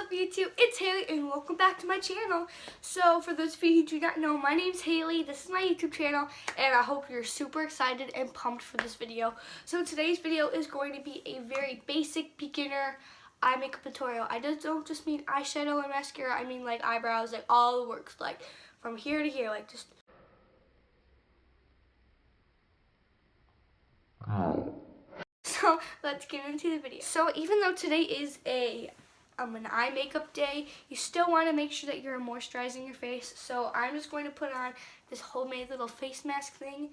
up YouTube? It's Haley and welcome back to my channel. So for those of you who do not know, my name's Haley. This is my YouTube channel and I hope you're super excited and pumped for this video. So today's video is going to be a very basic beginner eye makeup tutorial. I don't just mean eyeshadow and mascara, I mean like eyebrows, like all the works, like from here to here, like just So let's get into the video. So even though today is an eye makeup day, you still want to make sure that you're moisturizing your face. So I'm just going to put on this homemade little face mask thing,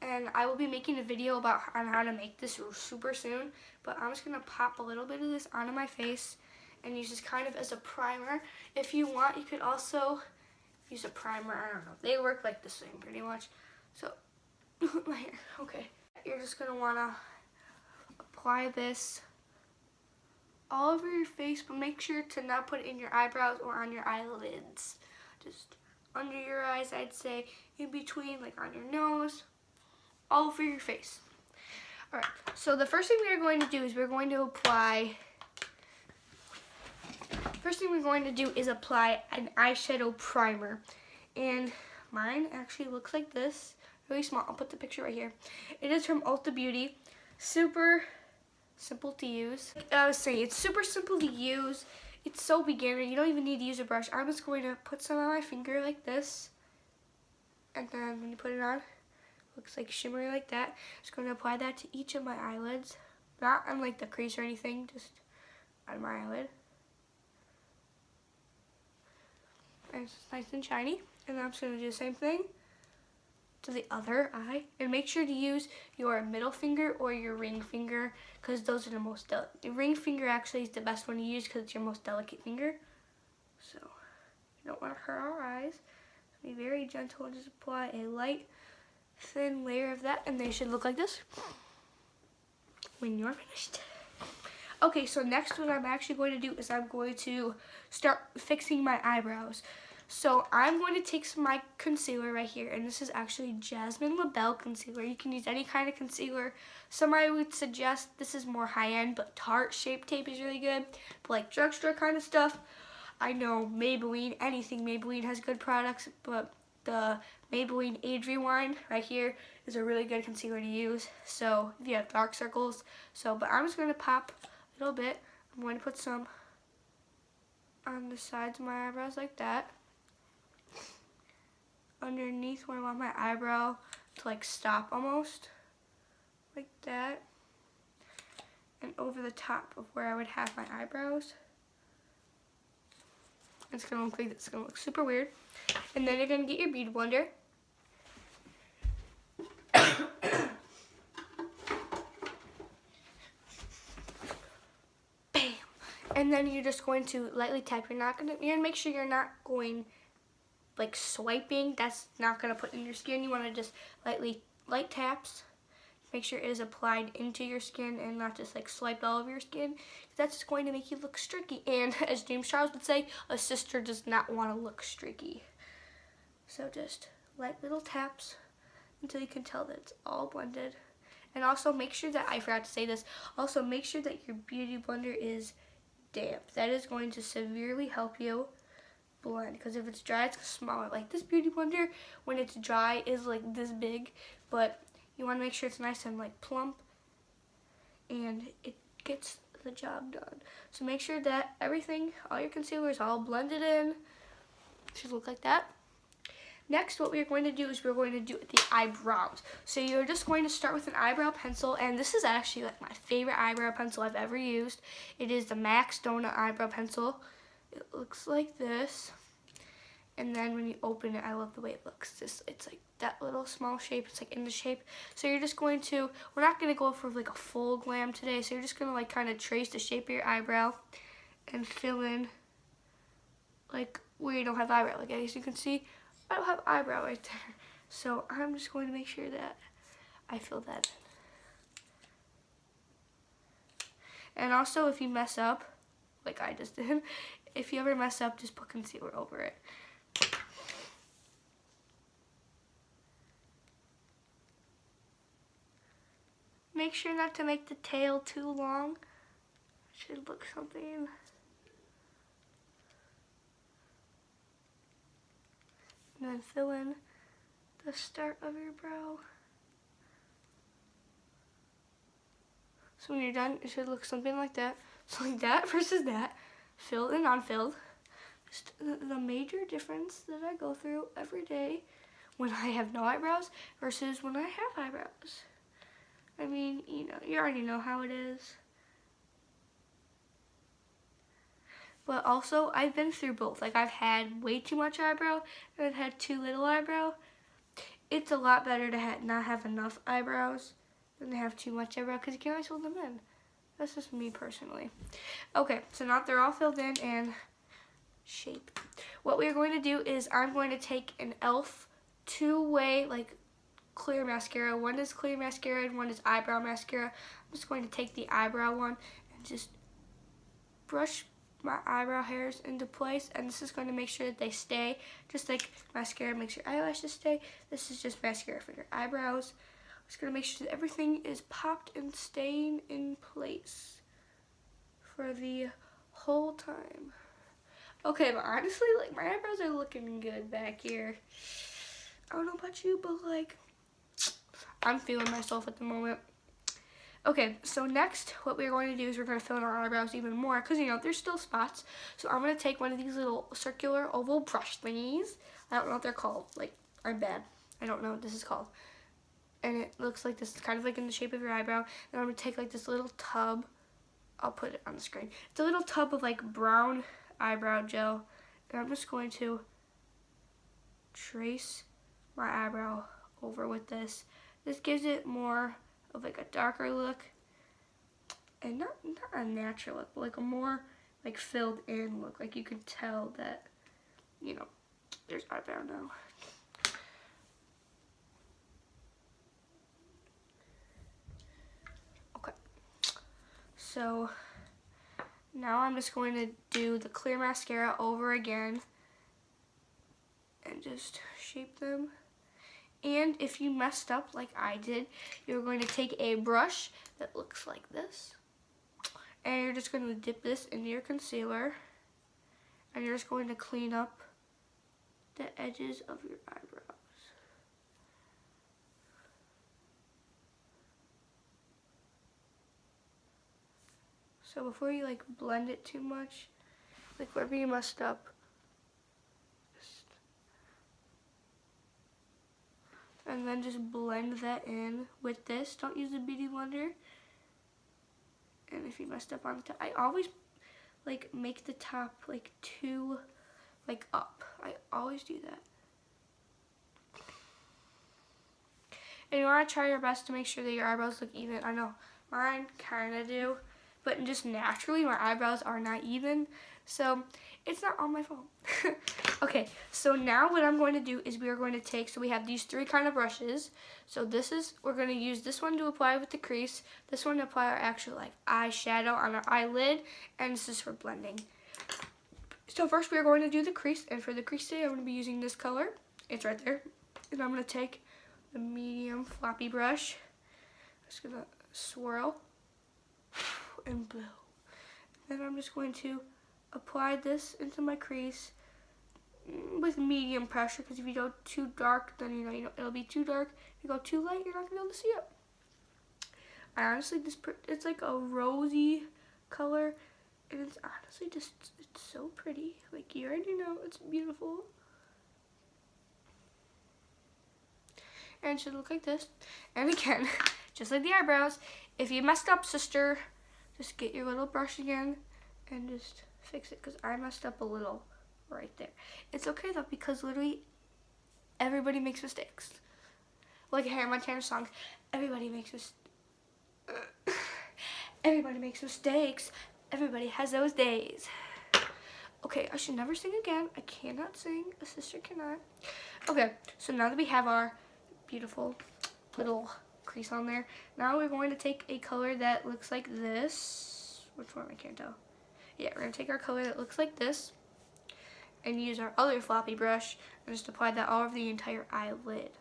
and I will be making a video on how to make this super soon. But I'm just going to pop a little bit of this onto my face and use this kind of as a primer. If you want, you could also use a primer. I don't know. They work like the same pretty much. So my hair. Okay. You're just going to want to apply this all over your face, but make sure to not put it in your eyebrows or on your eyelids. Just under your eyes, I'd say, in between, like on your nose, all over your face. Alright, so the first thing we're going to do is apply an eyeshadow primer. And mine actually looks like this, really small. I'll put the picture right here. It is from Ulta Beauty. Super simple to use. I was saying, it's super simple to use. It's so beginner. You don't even need to use a brush. I'm just going to put some on my finger like this. And then when you put it on, it looks like shimmery like that. Just going to apply that to each of my eyelids. Not on like the crease or anything, just on my eyelid. And it's nice and shiny. And then I'm just going to do the same thing to the other eye, and make sure to use your middle finger or your ring finger, because those are the most delicate. The ring finger actually is the best one to use because it's your most delicate finger. So you don't want to hurt our eyes. Be very gentle and just apply a light, thin layer of that, and they should look like this when you're finished. Okay, so next what I'm actually going to do is I'm going to start fixing my eyebrows. So I'm going to take some of my concealer right here, and this is actually Jasmine LaBelle concealer. You can use any kind of concealer. Some I would suggest, this is more high-end, but Tarte Shape Tape is really good. But like drugstore kind of stuff, I know Maybelline, anything Maybelline has good products, but the Maybelline Age Rewind right here is a really good concealer to use. So if you have dark circles, but I'm just going to pop a little bit. I'm going to put some on the sides of my eyebrows like that. Underneath where I want my eyebrow to like stop almost, like that, and over the top of where I would have my eyebrows. It's gonna look like this. It's gonna look super weird. And then you're gonna get your beauty blender. Bam! And then you're just going to lightly tap. You're gonna make sure you're not going like swiping. That's not gonna put in your skin. You want to just light taps. Make sure it is applied into your skin and not just like swiped all over your skin. That's just going to make you look streaky. And as James Charles would say, a sister does not want to look streaky. So just light little taps until you can tell that it's all blended. And also make sure that, I forgot to say this, also make sure that your beauty blender is damp. That is going to severely help you blend, because if it's dry, it's smaller. Like this beauty blender, when it's dry, is like this big, but you want to make sure it's nice and like plump and it gets the job done. So make sure that everything, all your concealer is all blended in. It should look like that. Next, what we're going to do is we're going to do the eyebrows. So you're just going to start with an eyebrow pencil, and this is actually like my favorite eyebrow pencil I've ever used. It is the MAC Donut eyebrow pencil. It looks like this, and then when you open it, I love the way it looks. It's like that little small shape. It's like in the shape. So you're just going to, we're not going to go for like a full glam today. So you're just going to like kind of trace the shape of your eyebrow and fill in like where you don't have eyebrow. Like as you can see, I don't have eyebrow right there. So I'm just going to make sure that I fill that in. And also, if you mess up, like I just did, if you ever mess up, just put concealer over it. Make sure not to make the tail too long. It should look something then fill in the start of your brow. So when you're done, it should look something like that. So like that versus that, filled and unfilled. Just the major difference that I go through every day when I have no eyebrows versus when I have eyebrows. I mean, you know, you already know how it is. But also, I've been through both. Like, I've had way too much eyebrow and I've had too little eyebrow. It's a lot better to not have enough eyebrows than to have too much eyebrow because you can always fill them in. That's just me personally. Okay, so now they're all filled in and shaped. What we're going to do is I'm going to take an e.l.f. two-way, like, clear mascara. One is clear mascara and one is eyebrow mascara. I'm just going to take the eyebrow one and just brush my eyebrow hairs into place, and this is going to make sure that they stay. Just like mascara makes your eyelashes stay, this is just mascara for your eyebrows. I'm just going to make sure that everything is popped and staying in place for the whole time. Okay, but honestly, like, my eyebrows are looking good back here. I don't know about you, but like, I'm feeling myself at the moment. Okay, so next, what we're going to do is we're going to fill in our eyebrows even more because, you know, there's still spots. So I'm going to take one of these little circular oval brush thingies. I don't know what they're called. Like, I'm bad. I don't know what this is called. And it looks like this. It's kind of like in the shape of your eyebrow. And I'm going to take, like, this little tub. I'll put it on the screen. It's a little tub of, like, brown eyebrow gel. And I'm just going to trace my eyebrow over with this. This gives it more of like a darker look and not a natural look, but like a more like filled in look. Like you can tell that, you know, there's eyebrow now. Okay, so now I'm just going to do the clear mascara over again and just shape them. And if you messed up like I did, you're going to take a brush that looks like this. And you're just going to dip this into your concealer. And you're just going to clean up the edges of your eyebrows. So before you like blend it too much, like wherever you messed up, and then just blend that in with this. Don't use a beauty blender. And if you messed up on the top, I always like make the top like too like up. I always do that. And you want to try your best to make sure that your eyebrows look even. I know mine kind of do, but just naturally my eyebrows are not even. So it's not all my fault. Okay, so now what I'm going to do is we are going to take, so we have these three kind of brushes. So this is, we're going to use this one to apply with the crease, this one to apply our actual like eyeshadow on our eyelid, and this is for blending. So first we are going to do the crease, and for the crease today I'm going to be using this color. It's right there. And I'm going to take the medium floppy brush. I'm just going to swirl and blow. Then I'm just going to apply this into my crease with medium pressure, because if you go too dark, then you know it'll be too dark. If you go too light, you're not gonna be able to see it. I honestly it's like a rosy color, and it's honestly just it's so pretty. Like you already know it's beautiful, and it should look like this. And again, just like the eyebrows, if you messed up, sister, just get your little brush again and just fix it, because I messed up a little right there. It's okay though, because literally everybody makes mistakes. Like a Hannah Montana song, everybody makes everybody makes mistakes. Everybody has those days. Okay, I should never sing again. I cannot sing. A sister cannot. Okay, so now that we have our beautiful little crease on there, now we're going to take a color that looks like this. Which one? I can't tell. Yeah, we're going to take our color that looks like this and use our other floppy brush and just apply that all over the entire eyelid.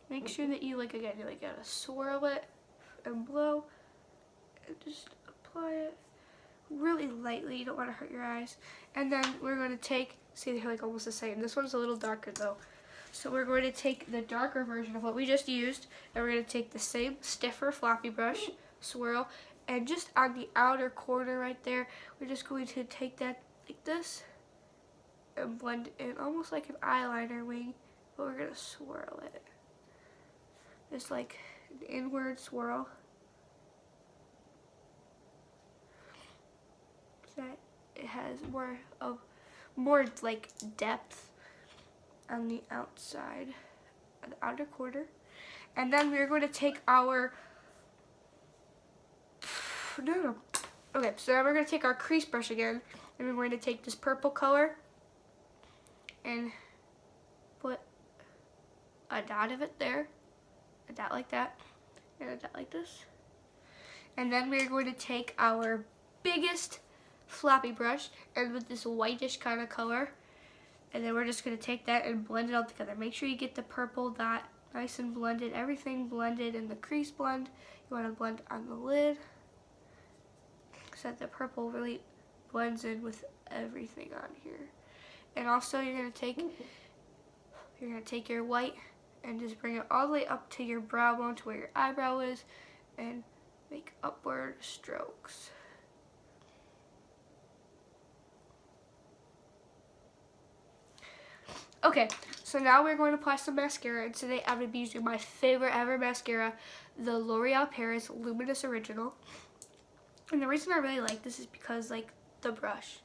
Make sure that you like gotta swirl it and blow and just apply it really lightly. You don't want to hurt your eyes. And then we're going to take, see, they're like almost the same. This one's a little darker though. So we're going to take the darker version of what we just used, and we're going to take the same stiffer floppy brush, swirl, and just on the outer corner right there, we're just going to take that like this and blend it in almost like an eyeliner wing, but we're going to swirl it. Just like an inward swirl. So that it has more like depth on the outside, the outer corner. And then we're going to take our, okay, so now we're going to take our crease brush again, and we're going to take this purple color and put a dot of it there, a dot like that, and a dot like this. And then we're going to take our biggest floppy brush, and with this whitish kind of color, and then we're just going to take that and blend it all together. Make sure you get the purple dot nice and blended, everything blended in the crease blend. You want to blend on the lid so that the purple really blends in with everything on here. And also you're going to take your white and just bring it all the way up to your brow bone, to where your eyebrow is, and make upward strokes. Okay, so now we're going to apply some mascara, and today I'm going to be using my favorite ever mascara, the L'Oreal Paris Luminous Original. And the reason I really like this is because, like, the brush,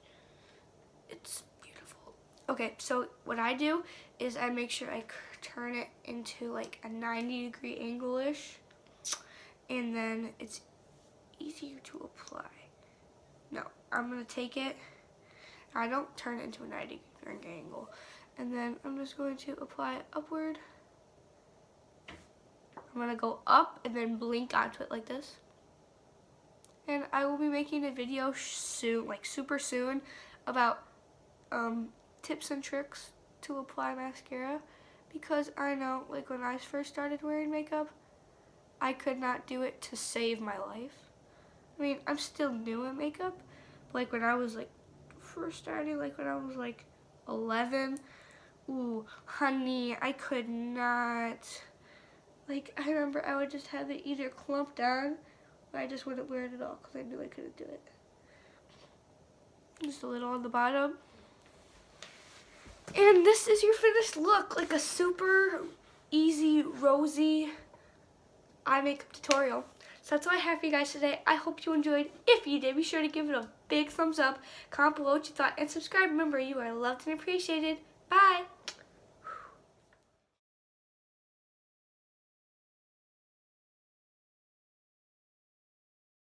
it's beautiful. Okay, so what I do is I make sure I turn it into like a 90-degree angle-ish, and then it's easier to apply. No, I'm going to take it, I don't turn it into a 90-degree angle. And then I'm just going to apply it upward. I'm going to go up and then blink onto it like this. And I will be making a video soon, like super soon, about tips and tricks to apply mascara. Because I know, like, when I first started wearing makeup, I could not do it to save my life. I mean, I'm still new at makeup. But like when I was like first starting, like when I was like 11, ooh, honey, I could not. Like, I remember I would just have it either clumped on, or I just wouldn't wear it at all because I knew I couldn't do it. Just a little on the bottom. And this is your finished look, like a super easy, rosy eye makeup tutorial. So that's all I have for you guys today. I hope you enjoyed. If you did, be sure to give it a big thumbs up, comment below what you thought, and subscribe. Remember, you are loved and appreciated. Bye!